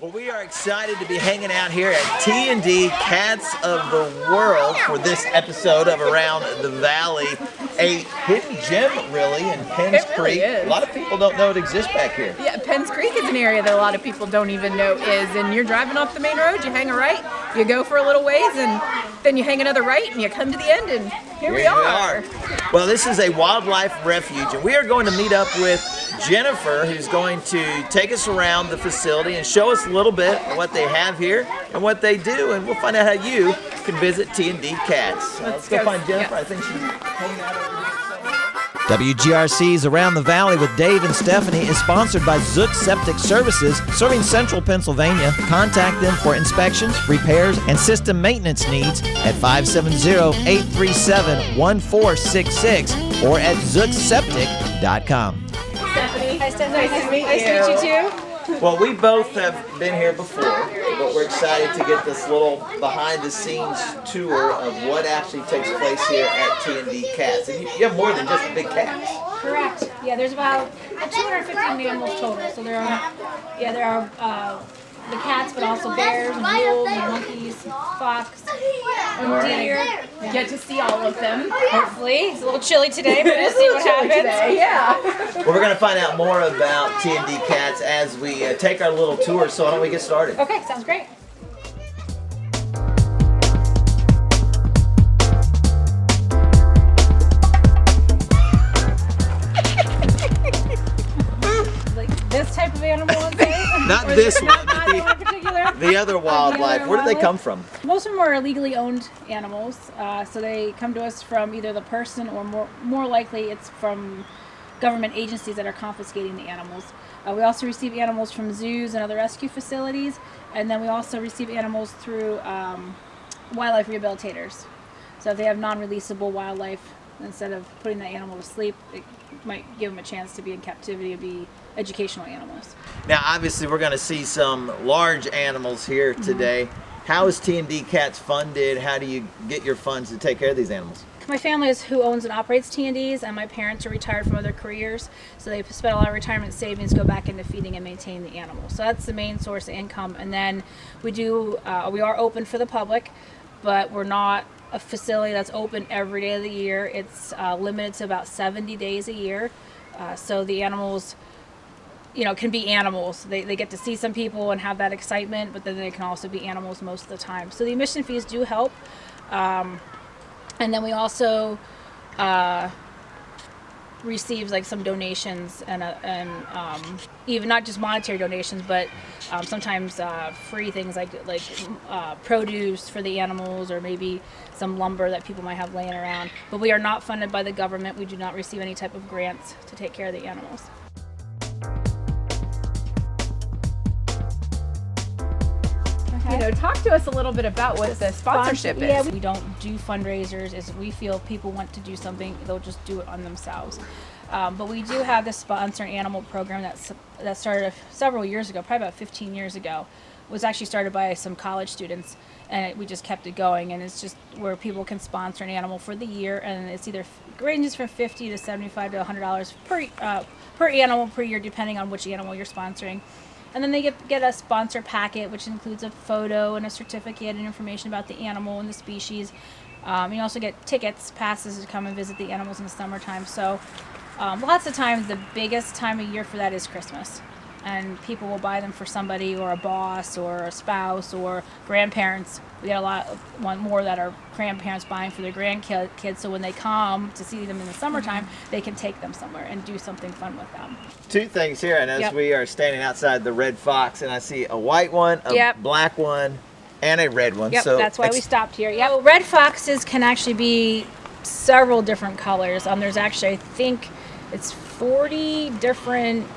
Well, we are excited to be hanging out here at T&D Cats of the World for this episode of Around the Valley. A hidden gem, really, in Penns Creek. Is. A lot of people don't know it exists back here. Yeah, Penns Creek is an area that a lot of people don't even know is. And you're driving off the main road, you hang a right, you go for a little ways, and then you hang another right, and you come to the end, and here we are. Well, this is a wildlife refuge, and we are going to meet up with Jennifer, who's going to take us around the facility and show us a little bit of what they have here and what they do, and we'll find out how you can visit T&D Cats. Let's go find Jennifer. Yeah. I think she's hanging out over here somewhere. WGRC's Around the Valley with Dave and Stephanie is sponsored by Zook Septic Services, serving central Pennsylvania. Contact them for inspections, repairs, and system maintenance needs at 570-837-1466 or at zookseptic.com. Stephanie. Hi, Stephanie. Nice to meet Nice to meet you too. Well, we both have been here before, but we're excited to get this little behind-the-scenes tour of what actually takes place here at T&D Cats. And you have more than just big cats. Correct. Yeah, there's about 250 animals total. So there are the cats, but also bears and wolves and monkeys, fox, and deer. You get to see all of them. Hopefully, it's a little chilly today, but we'll see what happens. Today, yeah. Well, we're going to find out more about T&D Cats as we take our little tour. So why don't we get started? Okay, sounds great. Like this type of animal, let's say? Not Or this not one, that one in particular? the other wildlife. other Where do they wildlife? come from? Most of them are illegally owned animals, so they come to us from either the person or more likely it's from government agencies that are confiscating the animals. We also receive animals from zoos and other rescue facilities, and then we also receive animals through wildlife rehabilitators. So if they have non-releasable wildlife, instead of putting that animal to sleep, it might give them a chance to be in captivity and be educational animals. Now, obviously, we're going to see some large animals here today. How is T&D Cats funded? How do you get your funds to take care of these animals? My family is who owns and operates T&Ds, and my parents are retired from other careers, so they spent a lot of retirement savings go back into feeding and maintaining the animals. So that's the main source of income. And then we are open for the public, but we're not a facility that's open every day of the year. It's limited to about 70 days a year. So the animals, can be animals. They get to see some people and have that excitement, but then they can also be animals most of the time. So the admission fees do help. And then we also receive like some donations and even not just monetary donations, but sometimes free things like produce for the animals, or maybe some lumber that people might have laying around. But we are not funded by the government. We do not receive any type of grants to take care of the animals. Talk to us a little bit about what the sponsorship is. Yeah, we don't do fundraisers. We feel people want to do something, they'll just do it on themselves. But we do have this sponsor animal program that started several years ago, probably about 15 years ago. It was actually started by some college students, and we just kept it going. And it's just where people can sponsor an animal for the year, and it's ranges from $50 to $75 to $100 per animal per year, depending on which animal you're sponsoring. And then they get a sponsor packet, which includes a photo and a certificate and information about the animal and the species. You also get tickets, passes to come and visit the animals in the summertime. So lots of times the biggest time of year for that is Christmas. And people will buy them for somebody, or a boss, or a spouse, or grandparents. We get a lot more that are grandparents buying for their grandkids, so when they come to see them in the summertime, they can take them somewhere and do something fun with them. Two things here, and as we are standing outside the Red Fox, and I see a white one, a black one, and a red one. Yep, so that's why we stopped here. Yeah, well, red foxes can actually be several different colors. There's actually, I think it's 40 different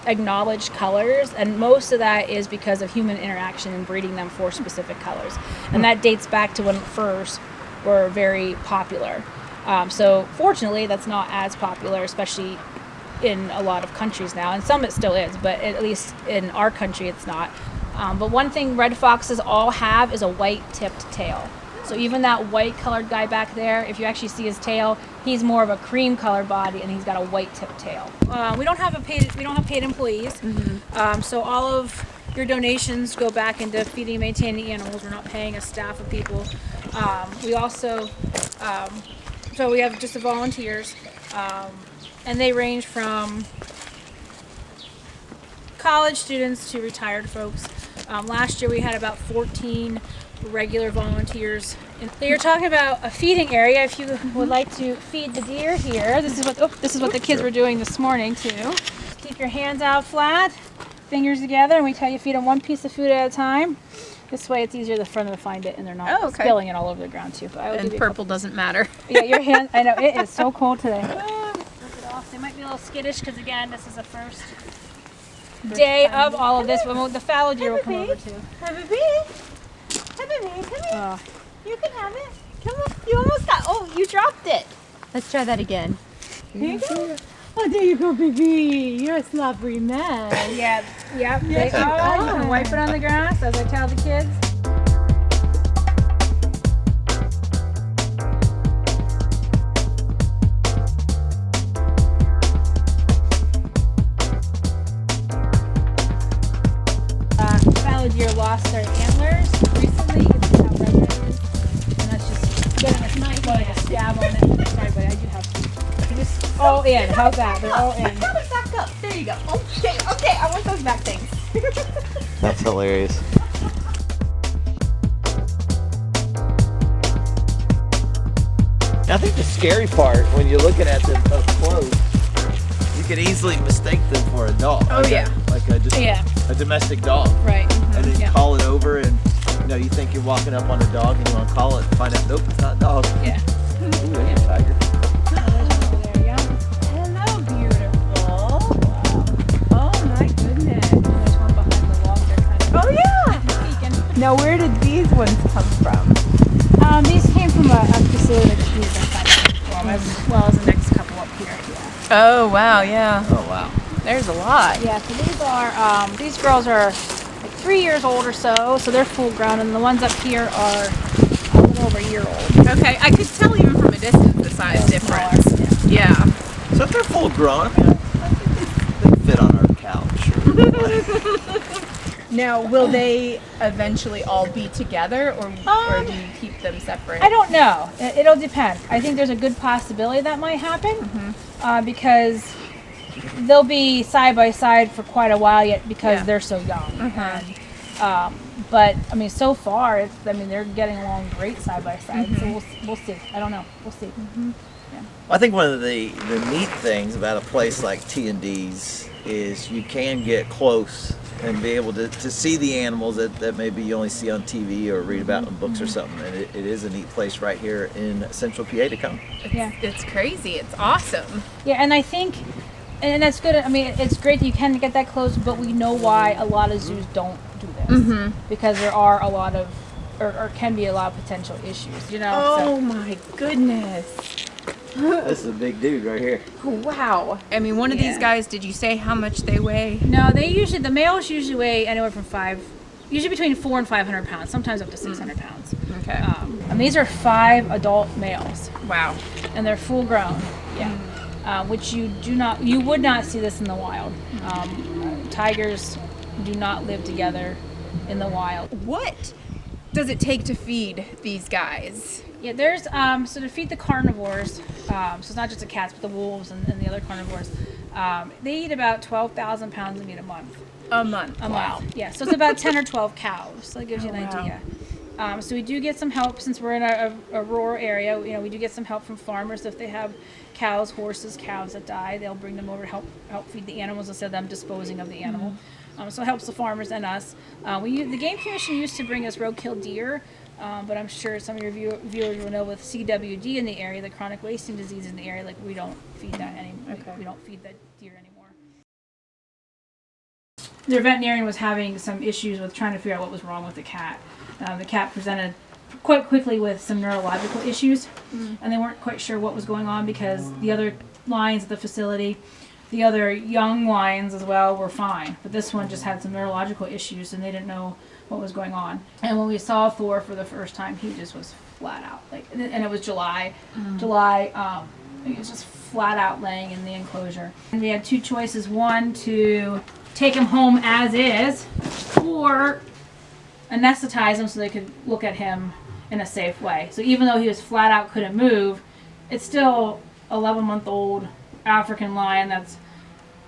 acknowledged colors, and most of that is because of human interaction and breeding them for specific colors, and that dates back to when furs were very popular. So fortunately that's not as popular, especially in a lot of countries now, and some it still is, but at least in our country it's not. But one thing red foxes all have is a white tipped tail. So even that white colored guy back there, if you actually see his tail, he's more of a cream colored body, and he's got a white tipped tail. We don't have paid employees, so all of your donations go back into feeding and maintaining animals. We're not paying a staff of people. We also, so we have just the volunteers, and they range from college students to retired folks. Last year we had about 14 regular volunteers. You're talking about a feeding area. If you would like to feed the deer here, this is what the kids were doing this morning too. Keep your hands out flat, fingers together, and we tell you feed them one piece of food at a time. This way it's easier for them to find it and they're not spilling it all over the ground too. But And purple doesn't matter. Yeah, your hands, I know, it is so cold today. Rip it off. They might be a little skittish because again, this is the first day of all of this. The fallow deer will come over too. Have a bee. Have a bee. Come here. You can have it. Come on. You almost got. Oh, you dropped it. Let's try that again. Here you go. Oh, there you go, baby. You're a slobbery man. Yeah, yep. They are. You can wipe it on the grass, as I tell the kids. Fallow deer lost their antlers recently. You can see how red that is. And that's just getting a stab on it. Sorry, but I do have to. Just all in. How's that? They're all in. Put it back up. There you go. Okay, okay. I want those back things. That's hilarious. I think the scary part when you're looking at them up close, you could easily mistake them for a dog. Oh, yeah. Like a domestic dog. Right. And then you call it over and you think you're walking up on a dog and you want to call it and find out, nope, it's not a dog. Yeah. Ooh, there's a tiger. Hello, beautiful. Oh my goodness. There's one behind the wall. They're kind of Oh yeah. peeking. Now, where did these ones come from? These came from a facility that we've been funding, as well as the next couple up here. Yeah. Oh wow, yeah. Oh, wow. There's a lot. Yeah. So these are these girls are like 3 years old or so they're full grown, and the ones up here are a little over a year old. Okay, I could tell even from a distance the size difference. Smaller, Yeah. So if they're full grown, I mean, I think they fit on our couch. Now, will they eventually all be together, or do you keep them separate? I don't know. It'll depend. I think there's a good possibility that might happen because they'll be side by side for quite a while yet because they're so young. And, but I mean, so far, they're getting along great side by side. So we'll see. I don't know. We'll see. I think one of the neat things about a place like T&D's is you can get close and be able to see the animals that maybe you only see on TV or read about in books or something. And it is a neat place right here in Central PA to come. It's crazy. It's awesome. Yeah, and I think, and that's good. I mean, it's great that you can get that close, but we know why a lot of zoos don't do this because there are a lot of, or can be a lot of potential issues. Oh my goodness. This is a big dude right here. Wow. I mean, one of these guys, did you say how much they weigh? No, the males usually weigh anywhere from usually between 400 and 500 pounds, sometimes up to 600 pounds. Okay. And these are 5 adult males. Wow. And they're full grown. Yeah. Which you would not see this in the wild. Tigers do not live together in the wild. What does it take to feed these guys? Yeah, there's so to feed the carnivores, so it's not just the cats, but the wolves and the other carnivores. They eat about 12,000 pounds of meat a month. A month. Month. Yeah, so it's about 10 or 12 cows. So that gives you an idea. So we do get some help since we're in a rural area. We do get some help from farmers if they have cows, horses, calves that die. They'll bring them over to help feed the animals instead of them disposing of the animal. So it helps the farmers and us. The Game Commission used to bring us roadkill deer. But I'm sure some of your viewers will know with CWD in the area, the chronic wasting disease in the area, like we don't feed that anymore. Okay. We don't feed that deer anymore. Their veterinarian was having some issues with trying to figure out what was wrong with the cat. The cat presented quite quickly with some neurological issues, and they weren't quite sure what was going on because the other lions at the facility, the other young lions as well, were fine. But this one just had some neurological issues, and they didn't know what was going on. And when we saw Thor for the first time, he just was flat out, and it was July. He was just flat out laying in the enclosure. And we had 2 choices: one, to take him home as is, or anesthetize him so they could look at him in a safe way. So even though he was flat out couldn't move, it's still 11-month-old African lion that's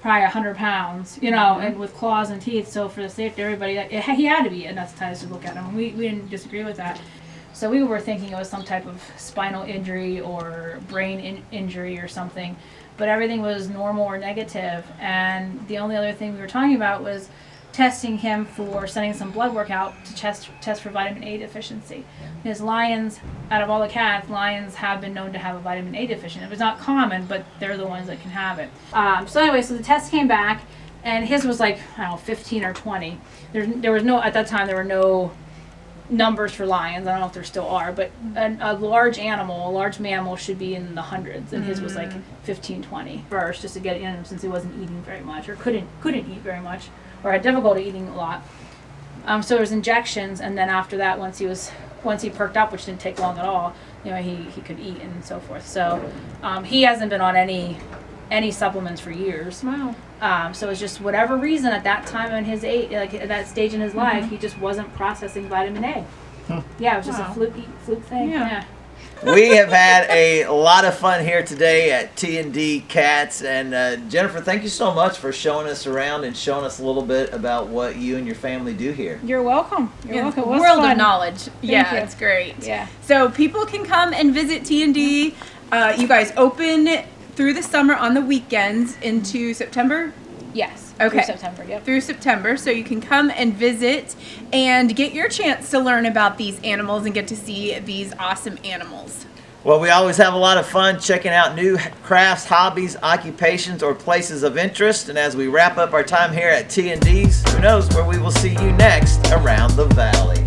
probably 100 pounds, you know, and with claws and teeth. So for the safety of everybody, he had to be anesthetized to look at him. We didn't disagree with that. So we were thinking it was some type of spinal injury or brain injury or something, but everything was normal or negative. And the only other thing we were talking about was testing him for sending some blood work out to test for vitamin A deficiency. Because lions, out of all the cats, lions have been known to have a vitamin A deficiency. It was not common, but they're the ones that can have it. So anyway, so the test came back, and his was like, I don't know, 15 or 20. There was no, at that time, there were no numbers for lions. I don't know if there still are, but a large animal, a large mammal should be in the hundreds, and his was like 15, 20 first, just to get it in him since he wasn't eating very much, or couldn't eat very much, or had difficulty eating a lot. So there was injections, and then after that, once he perked up, which didn't take long at all, you know, he could eat and so forth. So he hasn't been on any supplements for years. Wow. So it's just whatever reason at that time in his age, like at that stage in his life, he just wasn't processing vitamin A. Yeah, it was just a fluke thing. Yeah. We have had a lot of fun here today at T&D Cats, and Jennifer, thank you so much for showing us around and showing us a little bit about what you and your family do here. You're welcome. You're welcome. It was World fun. of knowledge. Yeah, you. it's great. Yeah. So people can come and visit T&D. You guys open through the summer on the weekends into September? Yes. Okay. Through September. Yep. Through September, so you can come and visit and get your chance to learn about these animals and get to see these awesome animals. Well, we always have a lot of fun checking out new crafts, hobbies, occupations, or places of interest. And as we wrap up our time here at T&D's, who knows where we will see you next around the valley.